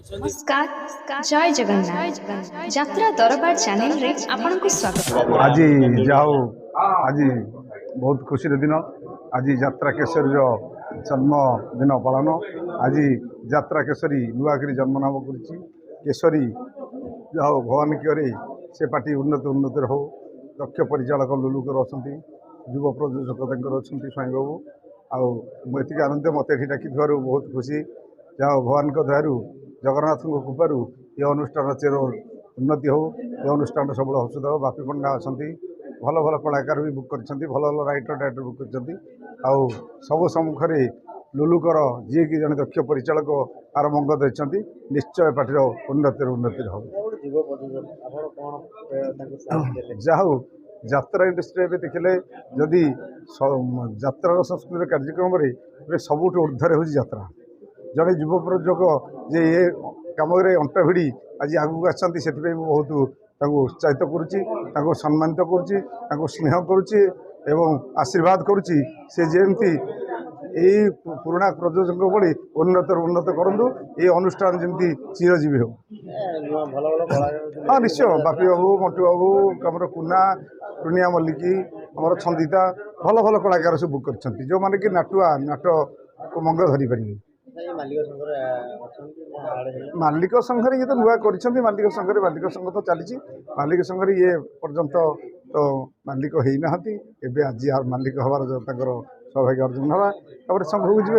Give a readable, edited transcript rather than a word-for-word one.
नमस्कार जय जगन्नाथ यात्रा दरबार चैनल रे आपनको स्वागत। आज जाओ आज बहुत खुशी दिन आज यात्रा केसरी जन्मदिन पालन आज यात्रा केसरी नुआकरी जन्म नाम कर केसरी जाओ भगवान किए से पार्टी उन्नति हो दक्ष परिचालक लुलुकर अच्छा युव प्रयोजक अच्छा स्वाई बाबू आती आनंद मत डाक बहुत खुशी जाओ भगवान दयारू जगन्नाथ कृपारू ये अनुष्ठान चेर उन्नति हो ये अनुष्ठान सब हसुद हो बापी पंडा अच्छा भल भल कलाकार भी बुक कर भल भल राइटर डायरेक्टर बुक कर सब सम्मुखें लुलुकर जी कि जड़े दक्ष परिचालक आर मंग देते निश्चय पार्टी उन्नति उन्नति हो जाऊ यात्रा इंडस्ट्री देखिले जदि यात्रार सांस्कृतिक कार्यक्रम सबुठ ऊर्धरे हूँ यात्रा जड़े युव प्रयोजक जे ये कम अंटा भिड़ी आज आगू आसती से बहुत उत्साहित करुच्ची सम्मानित करुच्ची स्नेह करुच्ची एवं आशीर्वाद करुच्ची से जमती यही पुराणा प्रयोजक भली उन्नत करूँ ये अनुष्ठान जमी चिरजीवी हो। हाँ निश्चय बापी बाबू मंटू बाबू कमर कुना टुनिया मल्लिकी आमर छंदिता भल भल कलाकार सब बुक कर जो मैंने कि नाटुआ नाट को मंग धरी पारे मालिक संघरे ये तो नुआ कर मालिक संघरे मालिक संघ तो चली मालिक संघरे ये पर्यंत तो मालिक होना एवं आज मालिक हबार सौभाग्य अर्जन हवा संघ को जी।